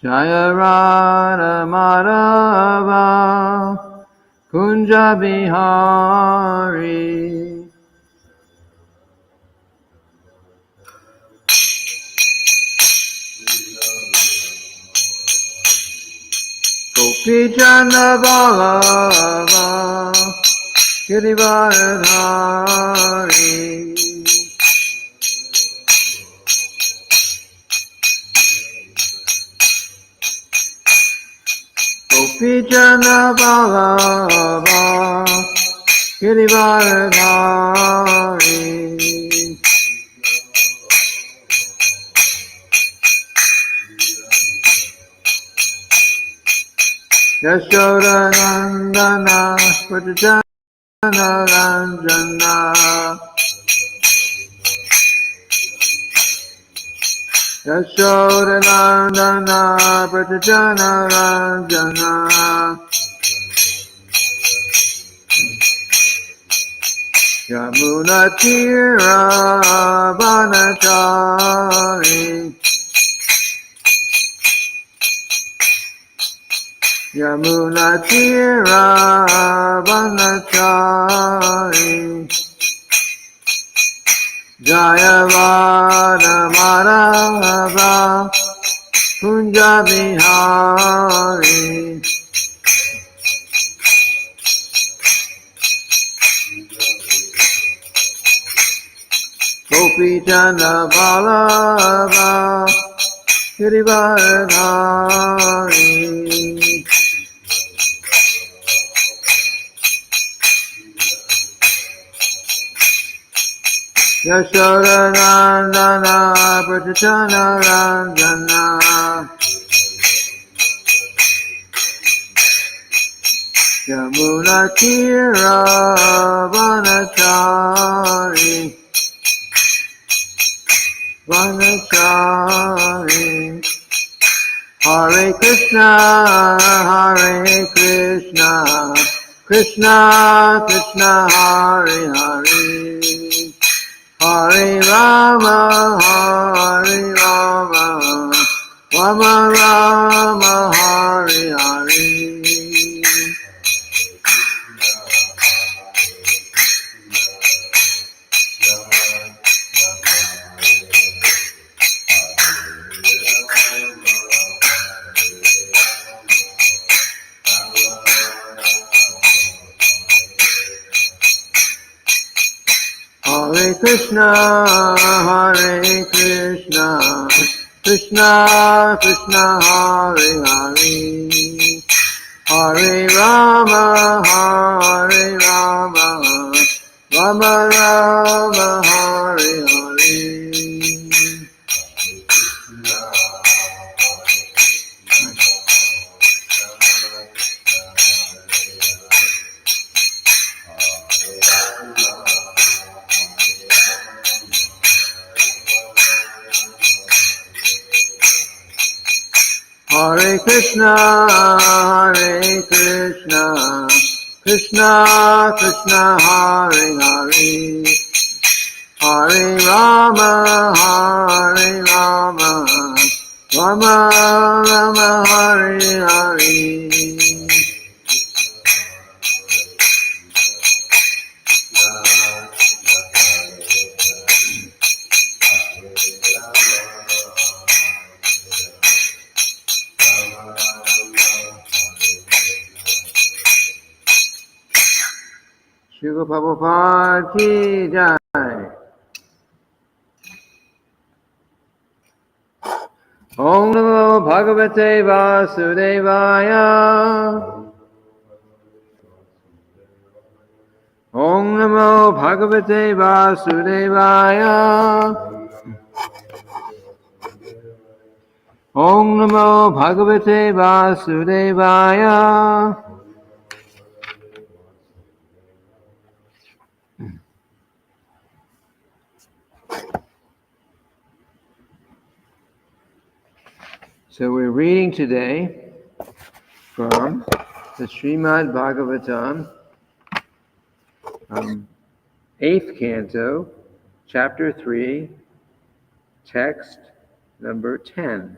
Jaya Radha Madhava Kunja Bihari. Gopi Chanda Ballava Girivardhari. Gopi Chanda Ballava Girivardhari. Yashoda Nandana Pratijana Ranjana. Yashoda Nandana Pratijana Ranjana. Yamuna Tira Vanachari. Yamuna Tira Vanachari. Jaya Vada Madhava Kunja Bihari. Gopi Chanda Ballava Girivardhari. Yashoda Nandana Pratijana Ranjana. Yamuna Tira Vanachari. Vanachari. Hare Krishna, Hare Krishna, Krishna Krishna Hare Hare. Hare Rama, Hare Rama, Rama Rama, Hare Hare. Hare Krishna, Hare Krishna, Krishna Krishna Hare Hare. Hare Rama, Hare Rama, Rama Rama, Hare Hare. Hare Krishna, Hare Krishna, Krishna Krishna Hare Hare. Hare Rama, Hare Rama, Rama Rama, Hare Hare. Srila Prabhupada ki jai. Om Namo Bhagavate Vasudevaya. Om Namo Bhagavate Vasudevaya. Om Namo Bhagavate Vasudevaya. So we're reading today from the Srimad-bhagavatam, 8th canto, chapter 3, text number 10.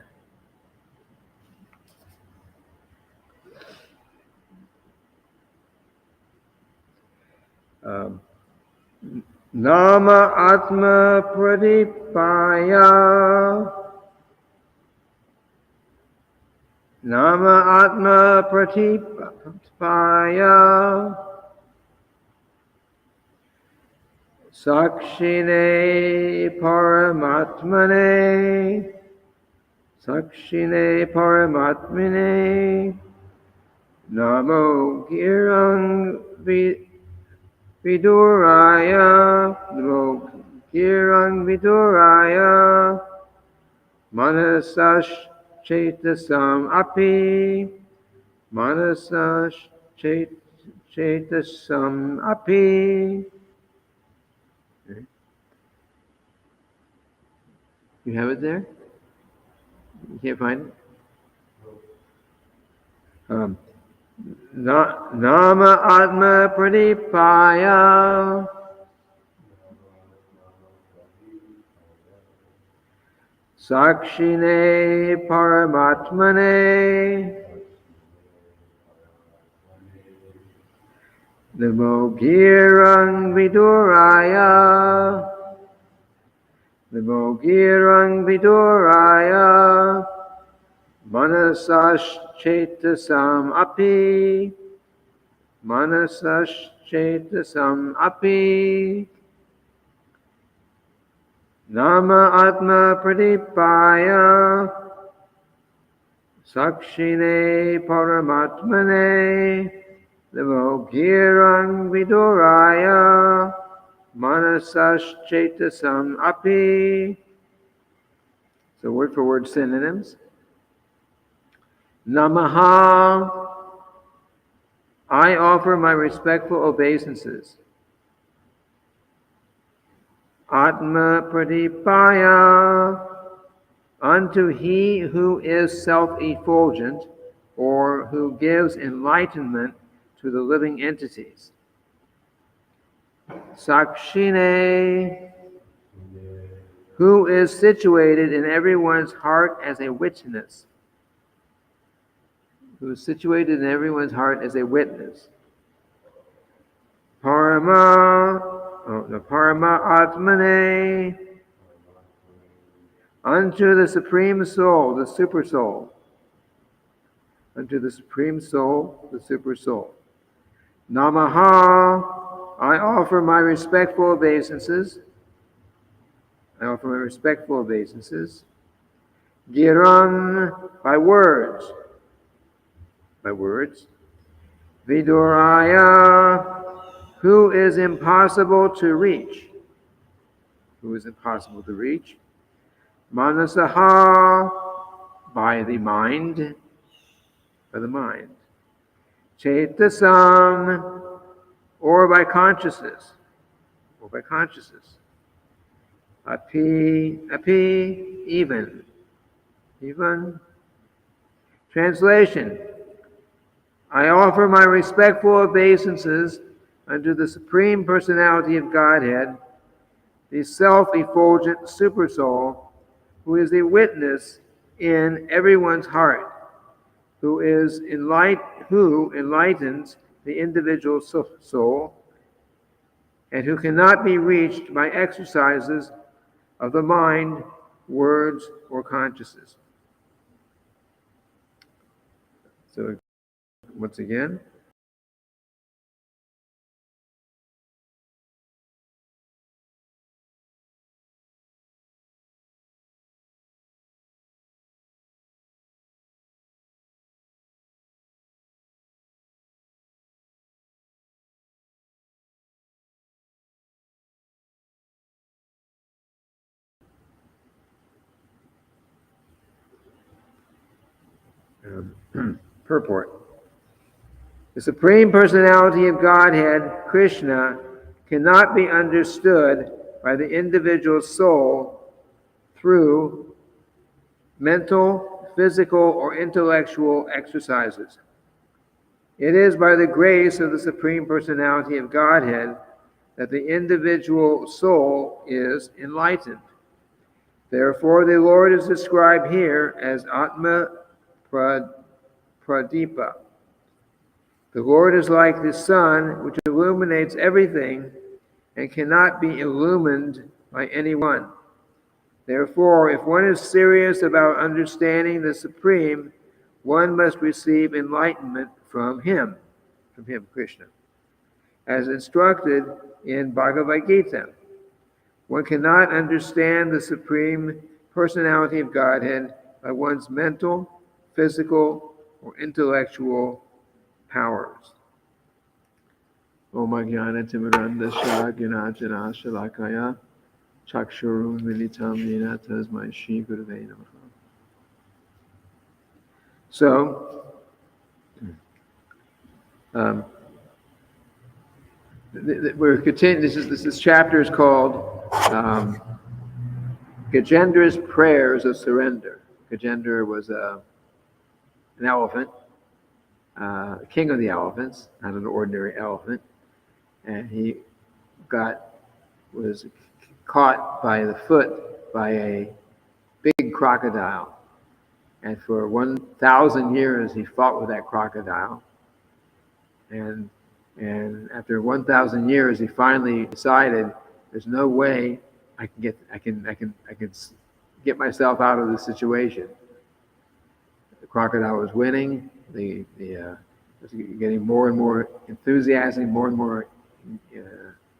Um, Nama Atma Pradipaya. Nama Atma Pradipaya. Sakshine Paramatmane. Sakshine Paramatmane. Namo Girang Viduraya. Namo Girang Viduraya. Manasash Chetasam Api. Manasash Chetasam Api. You have it there? You can't find it? Nama Atma Pradipaya. Sakshine Paramatmane. Namo Girang Viduraya. Namo Girang Viduraya. Manasash Chetasam Api. Manasash Chetasam Api. Nama Atma Pradipaya. Sakshine Paramatmane. Namo Girang Viduraya. Manasash Chetasam Api. So word for word synonyms. Namaha. I offer my respectful obeisances. Atma Pradipaya. Unto he who is self-effulgent, or who gives enlightenment to the living entities. Sakshine, who is situated in everyone's heart as a witness. Who is situated in everyone's heart as a witness. Parama Atmane. Unto the Supreme Soul, the Super Soul. Unto the Supreme Soul, the Super Soul. Namaha. I offer my respectful obeisances. I offer my respectful obeisances. Giran, by words. By words. Viduraya, who is impossible to reach. Who is impossible to reach. Manasaha, by the mind. By the mind. Chetasam, or by consciousness. Or by consciousness. Api, even. Even. Translation. I offer my respectful obeisances unto the Supreme Personality of Godhead, the self-effulgent Super Soul, who is a witness in everyone's heart, who enlightens the individual soul, and who cannot be reached by exercises of the mind, words, or consciousness. So, once again. Purport. The Supreme Personality of Godhead, Krishna, cannot be understood by the individual soul through mental, physical, or intellectual exercises. It is by the grace of the Supreme Personality of Godhead that the individual soul is enlightened. Therefore, the Lord is described here as Atma Pradipa. The Lord is like the sun, which illuminates everything and cannot be illumined by anyone. Therefore, if one is serious about understanding the Supreme, one must receive enlightenment from him, Krishna, as instructed in Bhagavad Gita. One cannot understand the Supreme Personality of Godhead by one's mental, physical, or intellectual powers. Om Jnana Timirandasya Gnanajana Shalakaya Chakshurun Militam Yena Tasmai Shri Gurave Namaha. So, we're continuing. This chapter is called Gajendra's Prayers of Surrender. Gajendra was an elephant, king of the elephants, not an ordinary elephant, and he was caught by the foot by a big crocodile, and for 1,000 years he fought with that crocodile, and after 1,000 years he finally decided there's no way I can get myself out of this situation. The crocodile was winning. Was getting more and more enthusiasm, more and more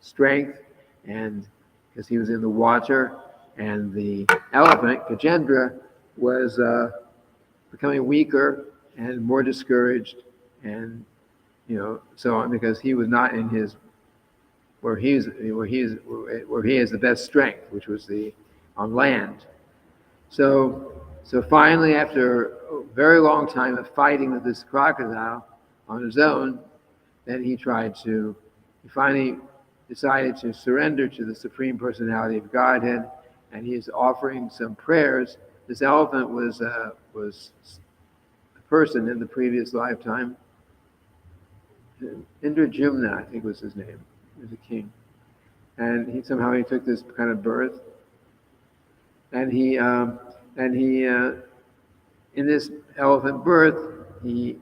strength, and because he was in the water, and the elephant Gajendra was becoming weaker and more discouraged, and so on, because he was not in his where he has the best strength, which was on land. So finally, after a very long time of fighting with this crocodile on his own, then he finally decided to surrender to the Supreme Personality of Godhead, and he's offering some prayers. This elephant was a person in the previous lifetime. Indrajumna, I think was his name. He was a king, and he took this kind of birth, and he in this elephant birth he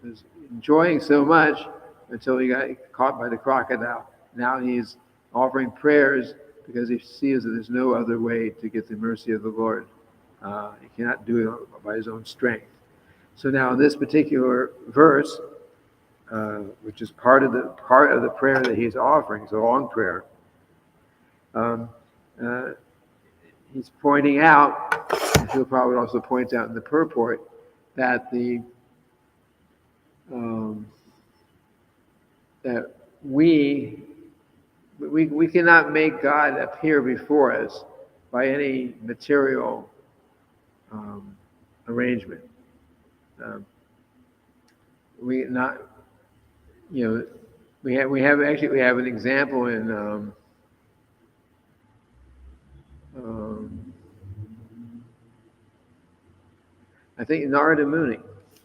was enjoying so much until he got caught by the crocodile. Now he's offering prayers because he sees that there's no other way to get the mercy of the Lord. He cannot do it by his own strength. So now in this particular verse, which is part of the prayer that he's offering, it's a long prayer. He's pointing out, and he'll probably also point out in the purport, that that we cannot make God appear before us by any material arrangement. We have an example in I think Narada Muni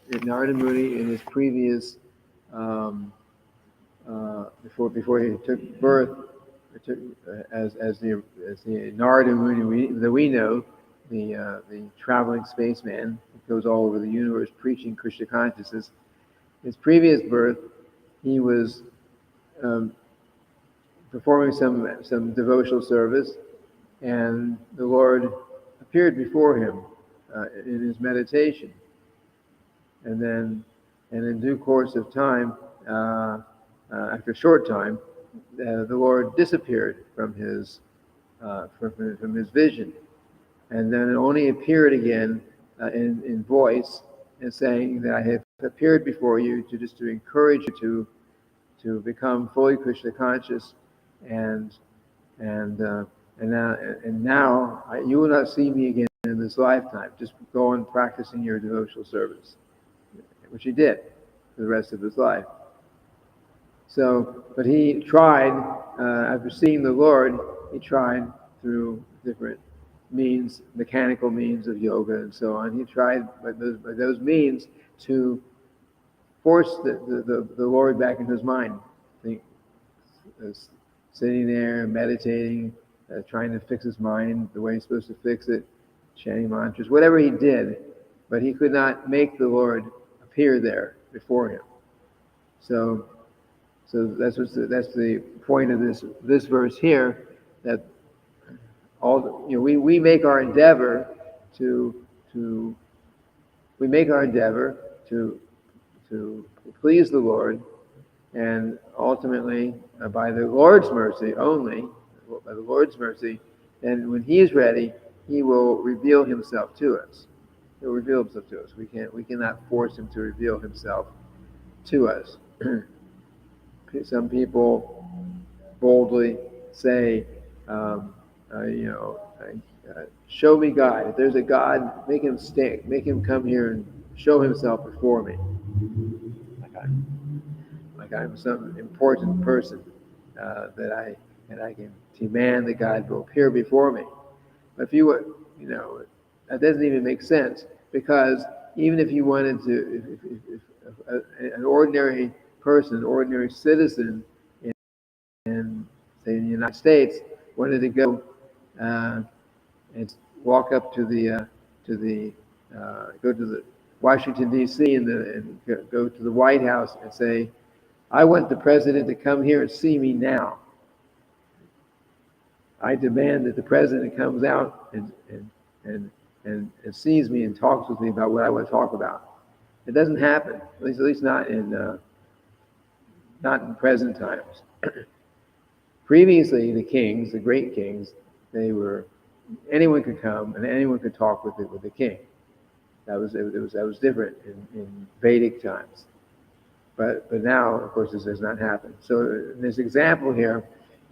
in his previous before he took birth, as the Narada Muni that we know, the traveling spaceman who goes all over the universe preaching Krishna consciousness. His previous birth, he was performing some devotional service, and the Lord appeared before him in his meditation, and in due course of time, after a short time, the Lord disappeared from his vision, and then it only appeared again in voice, and saying that I have appeared before you to encourage you to become fully Krishna conscious, and now you will not see me again in this lifetime. Just go on practicing your devotional service, which he did for the rest of his life. So, but he tried, after seeing the Lord, he tried through different means, mechanical means of yoga and so on. He tried by those means to force the Lord back into his mind. Sitting there, meditating, trying to fix his mind the way he's supposed to fix it, chanting mantras, whatever he did, but he could not make the Lord appear there before him. So that's the point of this verse here, that we make our endeavor to we make our endeavor to please the Lord, and ultimately by the Lord's mercy only, by the Lord's mercy, and when He is ready, He will reveal Himself to us. He'll reveal Himself to us. We cannot force Him to reveal Himself to us. Some people boldly say, show me God. If there's a God, make Him come here and show Himself before me. Like I'm some important person that I can demand that God will appear before me. But if that doesn't even make sense, because even if you wanted to, if an ordinary person, an ordinary citizen in say the United States wanted to go and walk up to go to the Washington D.C. and go to the White House and say, I want the president to come here and see me now. I demand that the president comes out and sees me and talks with me about what I want to talk about. It doesn't happen, at least not in present times. Previously, the kings, the great kings, anyone could come and anyone could talk with the king. That was different in Vedic times. But now, of course, this does not happen. So in this example here,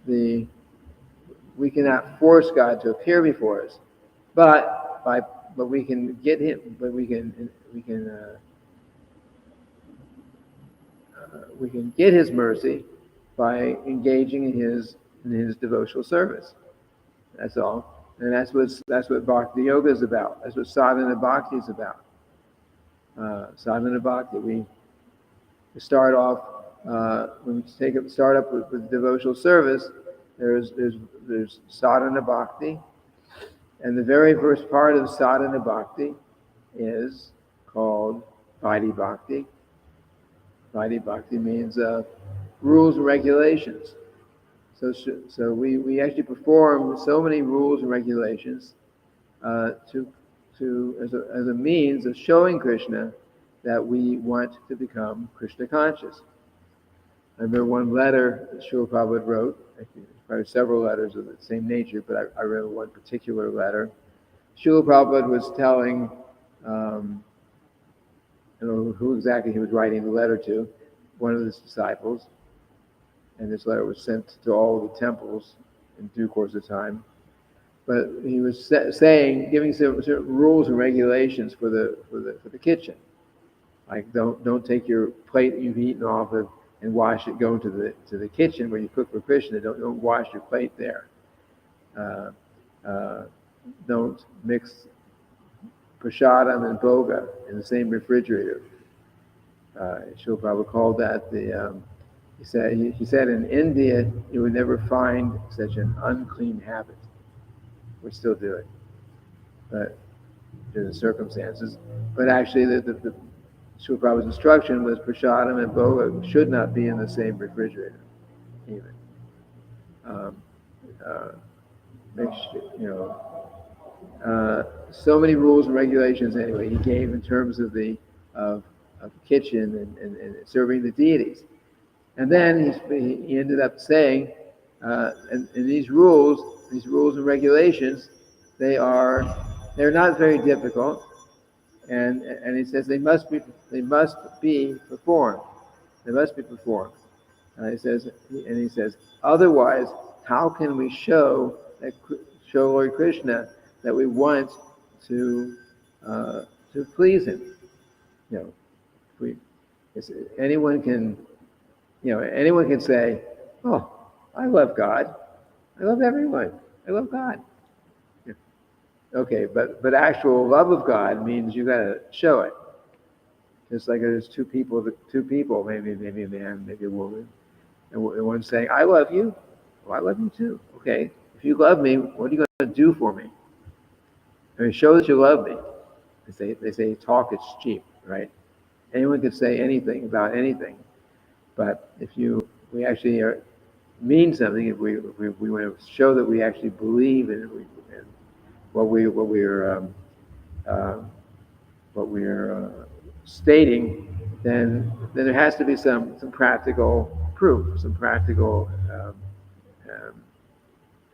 we cannot force God to appear before us, but we can get Him. But we can get His mercy by engaging in His devotional service. That's all, and that's what Bhakti Yoga is about. That's what Sadhana Bhakti is about. Sadhana Bhakti. We start off when we start up with devotional service. There's Sadhana Bhakti, and the very first part of Sadhana Bhakti is called Vaidhi Bhakti. Vaidhi Bhakti means rules and regulations. So we actually perform so many rules and regulations as a means of showing Krishna that we want to become Krishna conscious. I remember one letter that Srila Prabhupada wrote, actually probably several letters of the same nature, but I remember one particular letter. Srila Prabhupada was telling, I don't know who exactly he was writing the letter to, one of his disciples, and this letter was sent to all the temples in due course of time. But he was giving certain rules and regulations for the kitchen. Like don't take your plate you've eaten off of and wash it. Go to the kitchen where you cook for Krishna. Don't wash your plate there. Don't mix prasadam and bhoga in the same refrigerator. Srila Prabhupada called that he said in India you would never find such an unclean habit. We still do it, but due to circumstances. But actually, the Srila Prabhupada's instruction was prasadam and bhoga should not be in the same refrigerator, even. So many rules and regulations. Anyway, he gave in terms of the kitchen and serving the deities, and then he ended up saying, and these rules and regulations, they're not very difficult. And he says they must be performed. They must be performed. He says, otherwise, how can we show Lord Krishna that we want to please Him? Anyone can say, "Oh, I love God. I love everyone. I love God." Okay, but actual love of God means you got to show it. Just like there's two people, maybe a man, maybe a woman, and one's saying, "I love you." Well, I love you too. Okay, if you love me, what are you going to do for me? I mean, show that you love me. They say talk is cheap, right? Anyone can say anything about anything, But we actually mean something, if we want to show that we actually believe in it, and what uh, we're stating, then there has to be some practical proof, some practical um,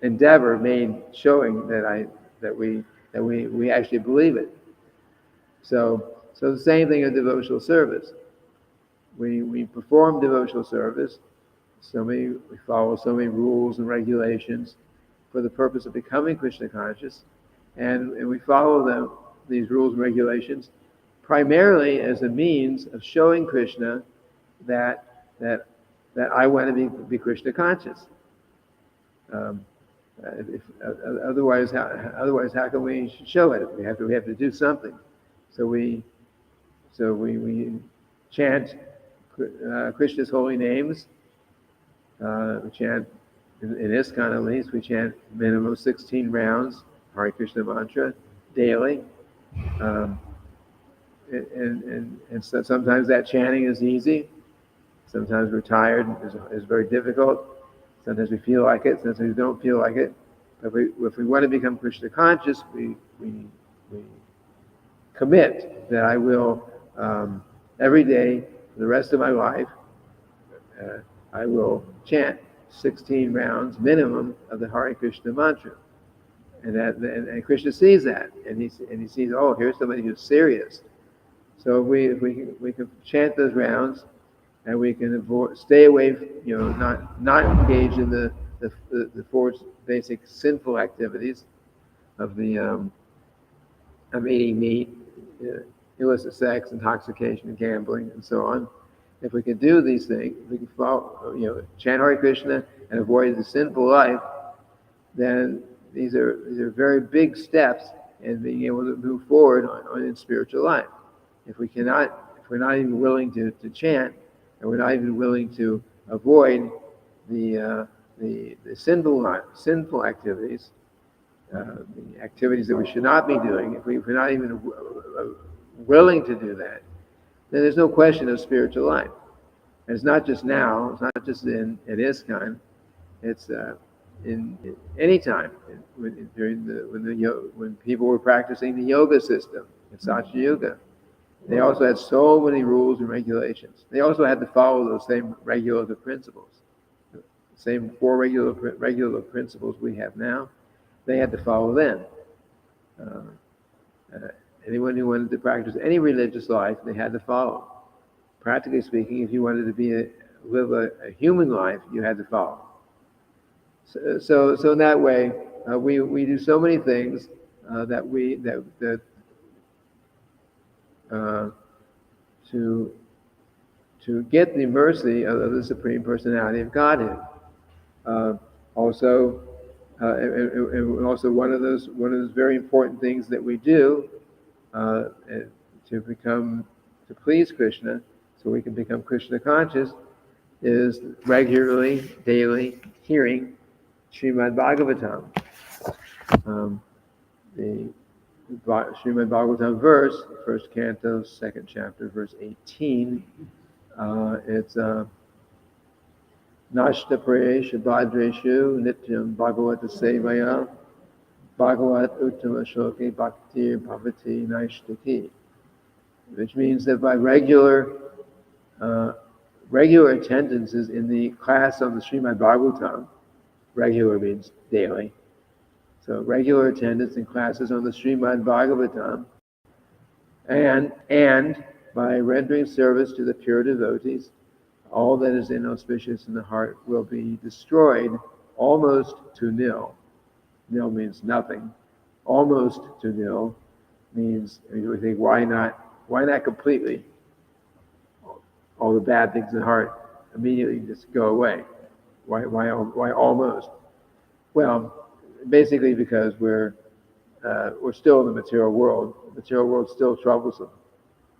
endeavor made showing that we actually believe it. So the same thing in devotional service. We perform devotional service. We follow so many rules and regulations for the purpose of becoming Krishna conscious, and we follow these rules and regulations primarily as a means of showing Krishna that that I want to be Krishna conscious. Um, otherwise, how can we show it? We have to do something. So we chant Krishna's holy names. We chant in ISKCON, at least. We chant minimum 16 rounds Hare Krishna mantra daily. Um, and so sometimes that chanting is easy. Sometimes we're tired. It's very difficult. Sometimes we feel like it. Sometimes we don't feel like it. But if we want to become Krishna conscious, we commit that I will every day for the rest of my life, I will chant 16 rounds minimum of the Hare Krishna mantra. And Krishna sees that, and he sees, oh, here's somebody who's serious. So if we can chant those rounds, and we can stay away, not engage in the four basic sinful activities of of eating meat, illicit sex, intoxication, gambling, and so on. If we can do these things, we can follow, chant Hare Krishna and avoid the sinful life, then these are very big steps in being able to move forward in spiritual life. If we're not even willing to chant, and we're not even willing to avoid the sinful activities, the activities that we should not be doing, if we're not even willing to do that, then there's no question of spiritual life. And it's not just now, it's not just at ISKCON, it's in any time when people were practicing the yoga system in Satya Yuga. They also had so many rules and regulations. They also had to follow those same regulative principles, the same four regulative principles we have now. They had to follow them. Anyone who wanted to practice any religious life, they had to follow. Practically speaking, if you wanted to live a human life, you had to follow. So in that way, we do so many things to get the mercy of the Supreme Personality of Godhead. Also, one of those very important things that we do to please Krishna, so we can become Krishna conscious, is regularly, daily hearing Srimad-bhagavatam. The Srimad-bhagavatam verse, first canto, second chapter, verse 18. It's Nashta Prayesh Bhadreshu Nityam Bhagavata Sevaya Bhagavat Uttama Shoki Bhaktir Bhavati Naishtaki, which means that by regular attendances in the class on the Srimad-bhagavatam, regular means daily, so regular attendance in classes on the Srimad-bhagavatam, and by rendering service to the pure devotees, all that is inauspicious in the heart will be destroyed almost to nil. Nil means nothing. Almost to nil means, we think, why not completely? All the bad things in the heart immediately just go away. Why almost? Well, basically because we're still in the material world. The material world's still troublesome.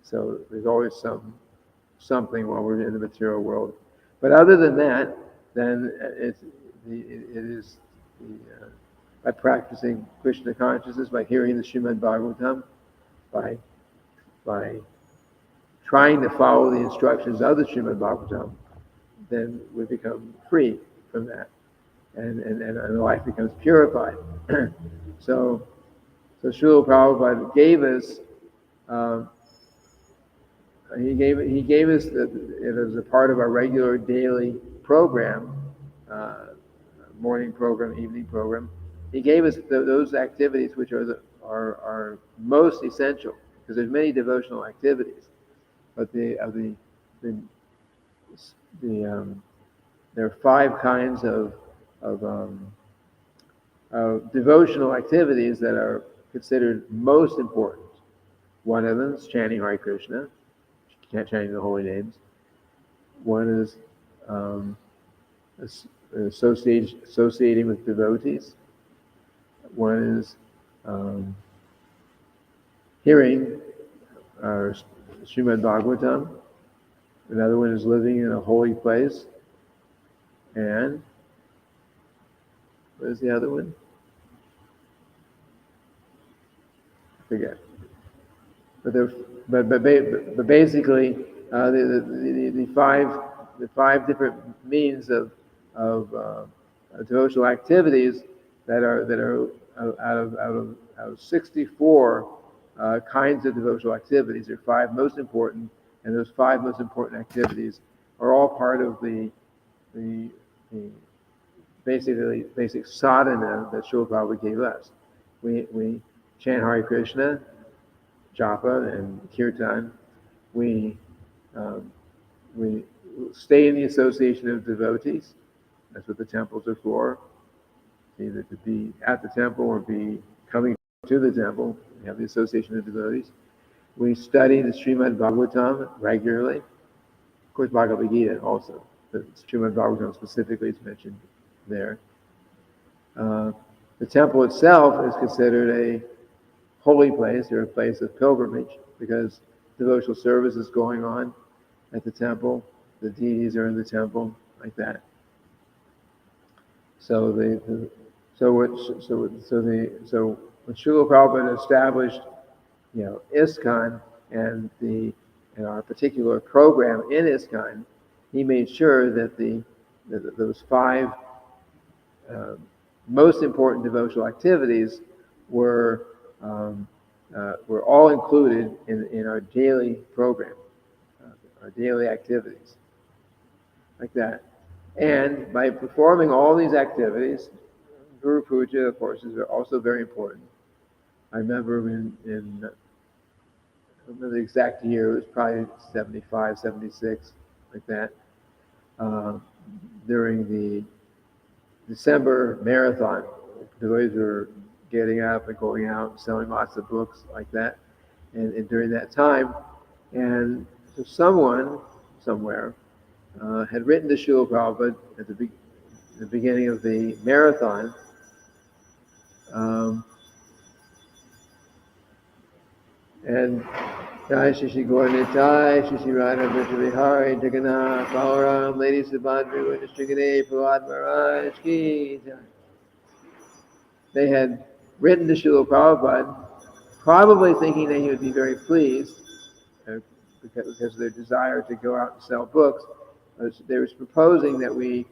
So there's always something while we're in the material world. But other than that, then it is by practicing Krishna consciousness, by hearing the Srimad-bhagavatam, by trying to follow the instructions of the Srimad-bhagavatam, then we become free from that, and life becomes purified. so Srila Prabhupada gave us. He gave us it as a part of our regular daily program, morning program, evening program. He gave us those activities which are most essential, because there's many devotional activities, but there are 5 kinds of devotional activities that are considered most important. One of them is chanting Hare Krishna, chanting the holy names. One is associating with devotees. One is hearing our Srimad-bhagavatam. Another one is living in a holy place. And what is the other one? I forget. But basically, the five different means of devotional activities that are out of 64 kinds of devotional activities. There are 5 most important, and those 5 most important activities are all part of the basic sadhana that Srila Prabhupada gave us. We chant Hare Krishna, japa, and kirtan. We stay in the association of devotees. That's what the temples are for. Either to be at the temple or be coming to the temple. We have the association of devotees. We study the Srimad-bhagavatam regularly. Of course, Bhagavad Gita also. The Srimad-bhagavatam specifically is mentioned there. The temple itself is considered a holy place, or a place of pilgrimage, because devotional service is going on at the temple. The deities are in the temple, like that. So when Srila Prabhupada established, ISKCON and our particular program in ISKCON, he made sure that those 5 most important devotional activities were all included in our daily program, our daily activities, like that. And by performing all these activities, Guru Puja, of course, is also very important. I remember I don't remember the exact year, it was probably 75, 76, like that, during the December marathon. The boys were getting up and going out and selling lots of books, like that. And during that time, and so someone, somewhere, had written to Srila Prabhupada at the beginning of the marathon, and Jai Shishi Gauranitai, Shishi Radha Vishwavihari, Jagannath, Balaram, Lady Subhadra, Nishtrigade, Prahlad Maharaj Ki Jai. They had written to Srila Prabhupada, probably thinking that he would be very pleased, because of their desire to go out and sell books. They were proposing that we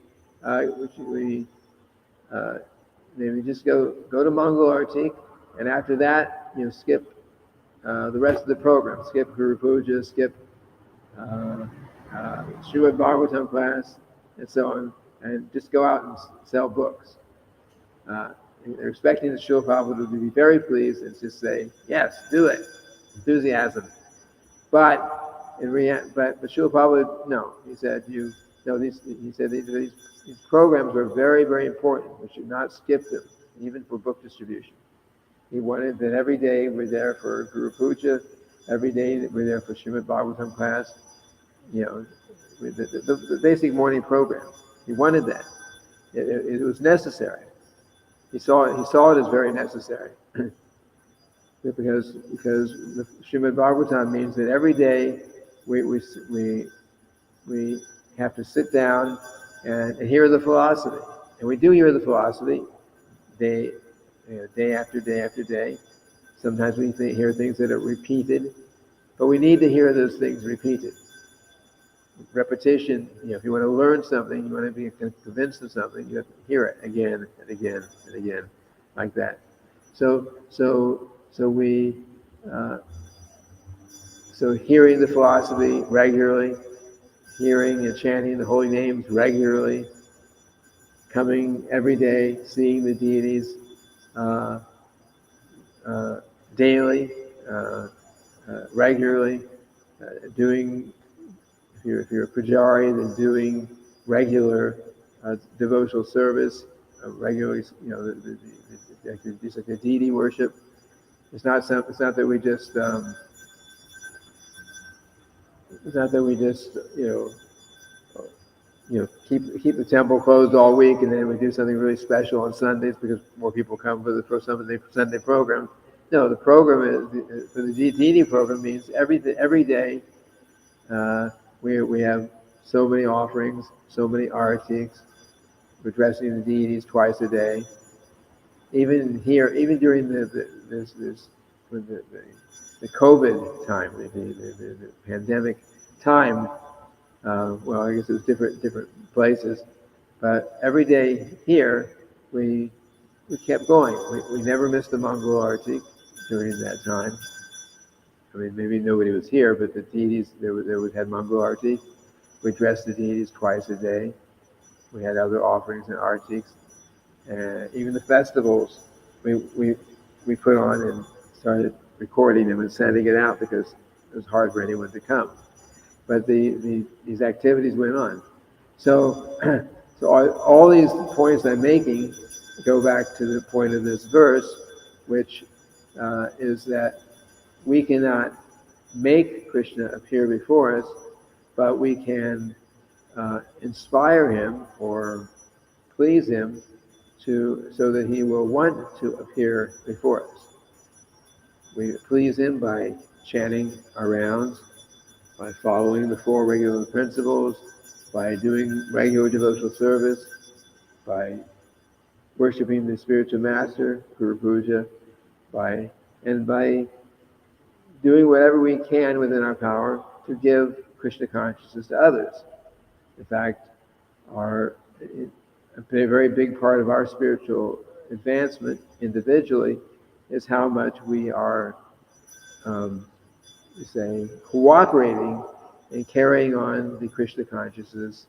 maybe just go to Mangal Artik, and after that, skip the rest of the program. Skip Guru Puja, skip Srimad-bhagavatam Class, and so on, and just go out and sell books. They're expecting that Srila Prabhupada would be very pleased and just say, yes, do it. Enthusiasm. But Srila Prabhupada, no. He said, these programs are very, very important. We should not skip them, even for book distribution. He wanted that every day we're there for Guru Puja, every day that we're there for Srimad-bhagavatam Class, the basic morning program. He wanted that. It was necessary. He saw it as very necessary. because the Srimad-bhagavatam means that every day we have to sit down and hear the philosophy. And we do hear the philosophy day after day after day. Sometimes we hear things that are repeated, but we need to hear those things repeated. repetition, if you want to learn something, you want to be convinced of something, you have to hear it again and again and again, like that. So hearing the philosophy regularly, hearing and chanting the holy names regularly, coming every day, seeing the deities daily, regularly, doing, if you're a pujari, then doing regular devotional service, regularly, just like a deity worship. It's not that we just keep the temple closed all week and then we do something really special on Sundays because more people come for the Sunday program. No, the program is for the deity program means every day we have so many offerings, so many aratiks. We're addressing the deities twice a day. Even during the COVID time, the pandemic time. Well, I guess it was different places, but every day here we kept going. We never missed the Mongol Arati during that time. I mean, maybe nobody was here, but the deities there had Mongol Arati. We dressed the deities twice a day. We had other offerings and aratiks, and even the festivals we put on and started recording them and sending it out because it was hard for anyone to come. But these activities went on. So all these points I'm making go back to the point of this verse, which is that we cannot make Krishna appear before us, but we can inspire him or please him so that he will want to appear before us. We please him by chanting our rounds, by following the 4 regular principles, by doing regular devotional service, by worshiping the spiritual master, Guru Puja, by doing whatever we can within our power to give Krishna consciousness to others. In fact, a very big part of our spiritual advancement individually is how much we are cooperating and carrying on the Krishna consciousness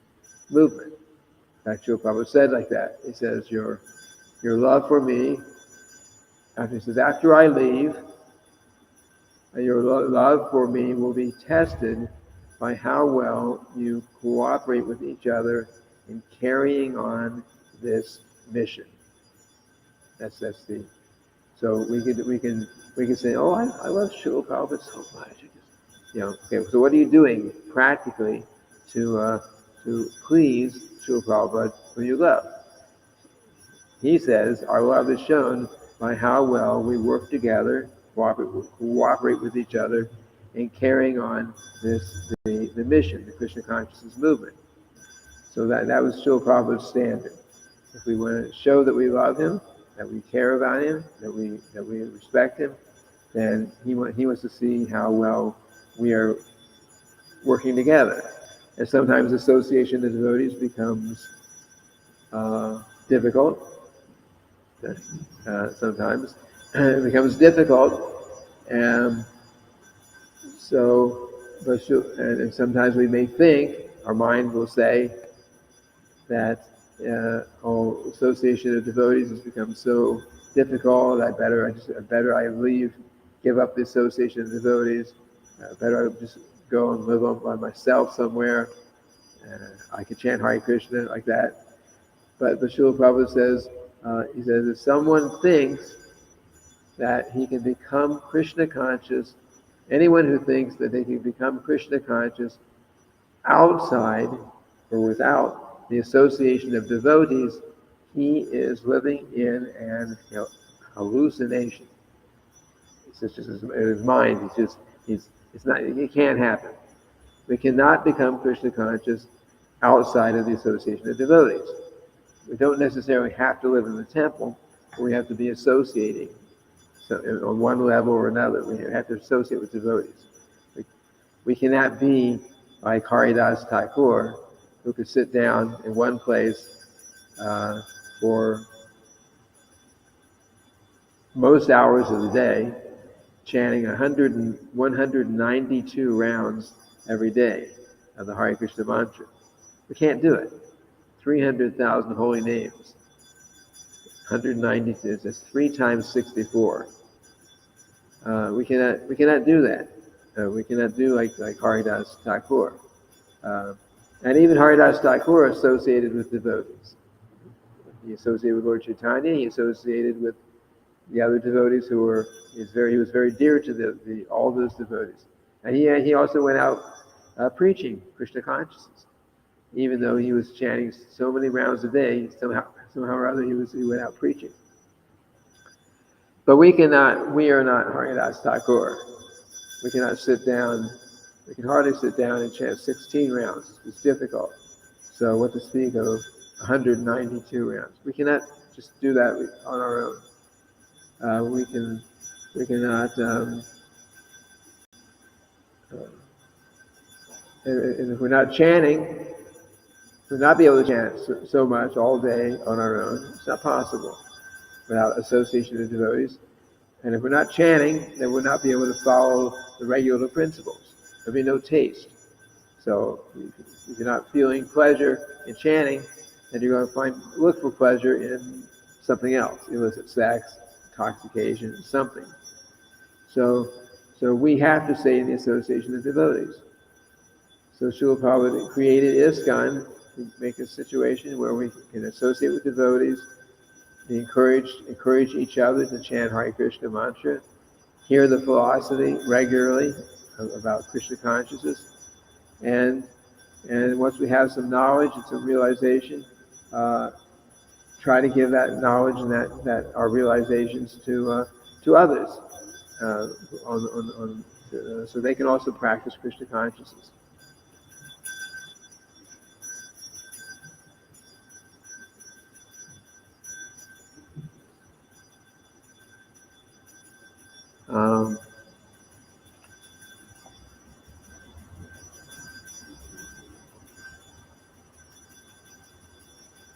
movement. In fact, Srila Prabhupada said like that. He says, your love for me, after I leave, your love for me will be tested by how well you cooperate with each other in carrying on this mission. That's the. So we can say, oh, I love Srila Prabhupada so much. Okay. So what are you doing practically to please Srila Prabhupada, who you love? He says our love is shown by how well we work together, cooperate with each other, in carrying on the mission, the Krishna consciousness movement. So that was Srila Prabhupada's standard. If we want to show that we love him, that we care about him, that we respect him, then he wants to see how well we are working together. And sometimes association of devotees becomes difficult. Sometimes it becomes difficult, and sometimes we may think, our mind will say that association of devotees has become so difficult. I better give up the association of devotees. Better I just go and live on by myself somewhere. I could chant Hare Krishna like that. But Srila Prabhupada says, he says, if someone thinks that he can become Krishna conscious, anyone who thinks that they can become Krishna conscious outside or without the association of devotees, he is living in an hallucination. It's just in his mind. It can't happen. We cannot become Krishna conscious outside of the association of devotees. We don't necessarily have to live in the temple, but we have to be associating. So on one level or another, we have to associate with devotees. We cannot be like Haridas Thakur, who could sit down in one place for most hours of the day, chanting 192 rounds every day of the Hare Krishna mantra. We can't do it. 300,000 holy names. 192, that's 3 times 64. We cannot do that. We cannot do like Haridas Thakur. And even Haridas Thakur associated with devotees. He associated with Lord Chaitanya. He associated with the other devotees he was very dear to all those devotees. And he also went out preaching Krishna consciousness. Even though he was chanting so many rounds a day, somehow or other he went out preaching. But we are not Haridas Thakur. We cannot sit down, we can hardly sit down and chant 16 rounds. It's difficult. So what to speak of 192 rounds. We cannot just do that on our own. We cannot, and if we're not chanting, we'll not be able to chant so much all day on our own. It's not possible without association with devotees. And if we're not chanting, then we'll not be able to follow the regular principles. There'll be no taste. So if you're not feeling pleasure in chanting, then you're going to look for pleasure in something else, illicit sex, intoxication, something. So we have to stay in the association of devotees. So Srila Prabhupada created ISKCON to make a situation where we can associate with devotees, encourage each other to chant Hare Krishna mantra, hear the philosophy regularly about Krishna consciousness, and once we have some knowledge and some realization, try to give that knowledge and that our realizations to others, so they can also practice Krishna consciousness.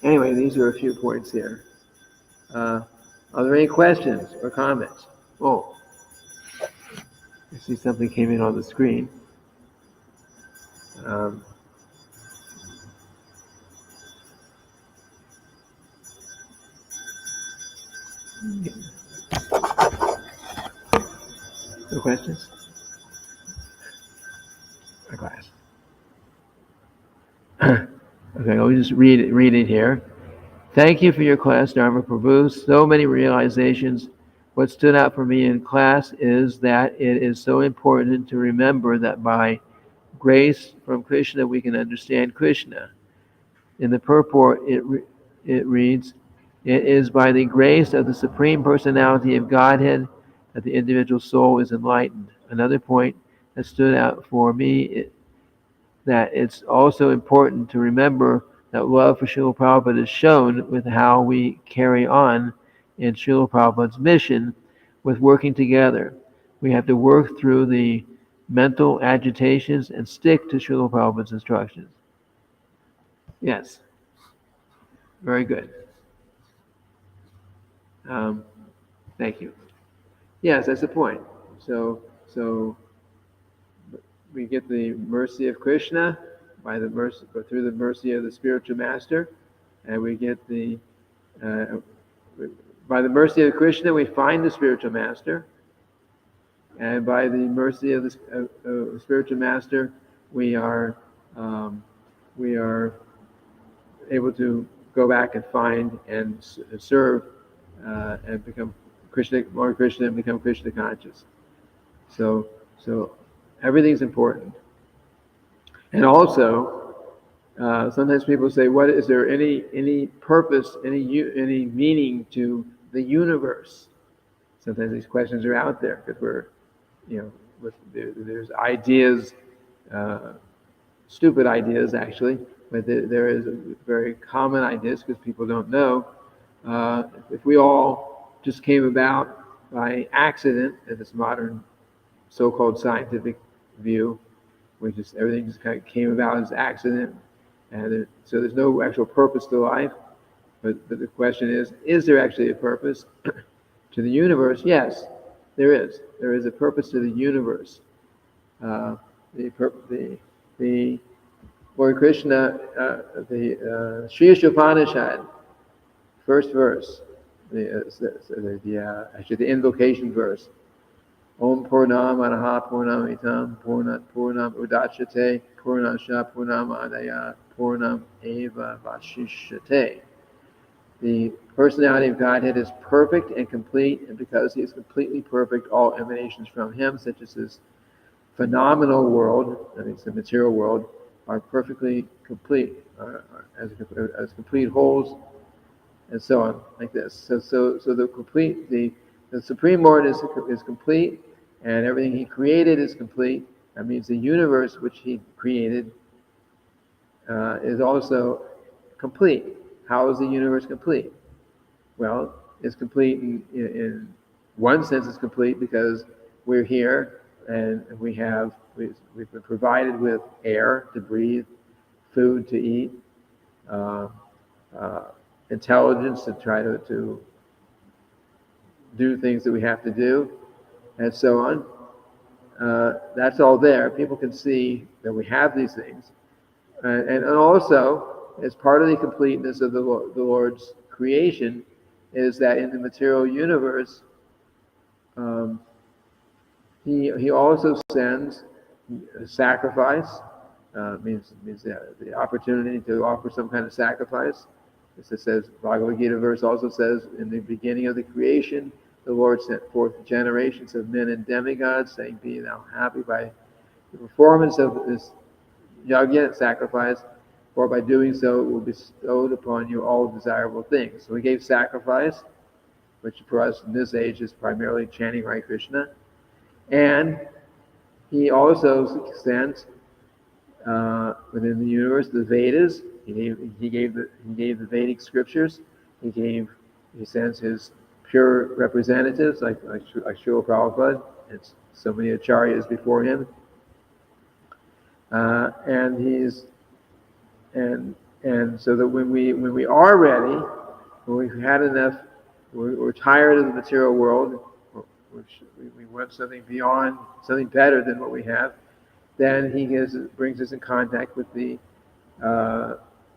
Anyway, these are a few points here. Are there any questions or comments? Oh, I see something came in on the screen. No questions? My class. Okay, I'll just read it here. Thank you for your class, Dharma Prabhu. So many realizations. What stood out for me in class is that it is so important to remember that by grace from Krishna we can understand Krishna. In the purport, it reads, "It is by the grace of the Supreme Personality of Godhead that the individual soul is enlightened." Another point that stood out for me that it's also important to remember that love for Srila Prabhupada is shown with how we carry on in Srila Prabhupada's mission with working together. We have to work through the mental agitations and stick to Srila Prabhupada's instructions. Yes. Very good. Thank you. Yes, that's the point. So we get the mercy of Krishna through the mercy of the spiritual master, and we get by the mercy of Krishna we find the spiritual master, and by the mercy of the spiritual master we are able to go back and find and serve and become Lord Krishna and become Krishna conscious. So everything's important. And also, sometimes people say, "What is there any purpose, any meaning to the universe?" Sometimes these questions are out there because there's ideas, stupid ideas actually, but there is a very common ideas because people don't know. If we all just came about by accident in this modern so-called scientific view, everything just kind of came about as accident, and so there's no actual purpose to life. But the question is there actually a purpose to the universe? Yes, there is. There is a purpose to the universe. The Lord Krishna, the Sri Upanishad, first verse, actually the invocation verse. Om Purnam Anaha Purnamitam Purnam Udachate Purnasha Purnamadaya Purnam Eva Vashishyate. The personality of Godhead is perfect and complete, and because he is completely perfect, all emanations from him, such as his phenomenal world, that means the material world, are perfectly complete, as complete wholes, and so on, like this. So the Supreme Lord is complete, and everything he created is complete. That means the universe which he created is also complete. How is the universe complete? Well, it's complete in one sense. It's complete because we're here and we've been provided with air to breathe, food to eat, intelligence to try to do things that we have to do, and so on. That's all there. People can see that we have these things, and also as part of the completeness of the Lord's creation is that in the material universe, he also sends a sacrifice. Means the opportunity to offer some kind of sacrifice. As it says, Bhagavad Gita verse also says, in the beginning of the creation, the Lord sent forth generations of men and demigods, saying, "Be thou happy by the performance of this yajna, sacrifice, for by doing so it will be bestowed upon you all desirable things." So he gave sacrifice, which for us in this age is primarily chanting Hare Krishna, and he also sent within the universe the Vedas. He gave the Vedic scriptures. He sends his pure representatives like Srila Prabhupada and so many acharyas before him, and so that when we are ready, when we've had enough, we're tired of the material world, we want something beyond, something better than what we have, then he brings us in contact with the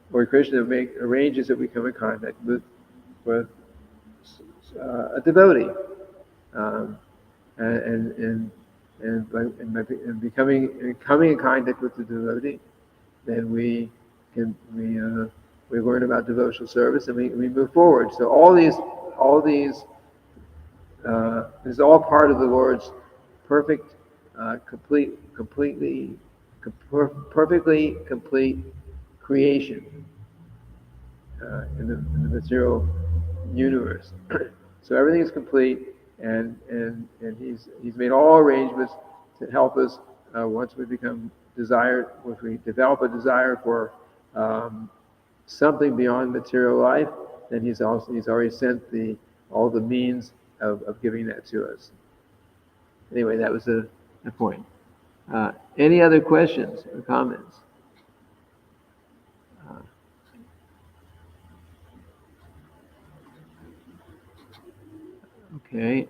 Lord Krishna arranges that we come in contact with a devotee, and by coming in contact with the devotee, then we learn about devotional service and we move forward. So all these this is all part of the Lord's perfect, perfectly complete creation in the material universe. So everything is complete, and he's made all arrangements to help us once we develop a desire for something beyond material life. Then he's already sent all the means of giving that to us. Anyway, that was the point. Any other questions or comments? Okay.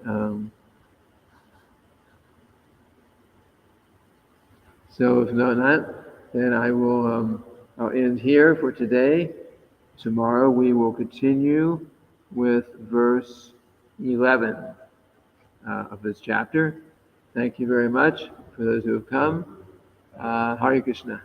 So if not, then I'll end here for today. Tomorrow we will continue with verse 11 of this chapter. Thank you very much for those who have come. Hare Krishna.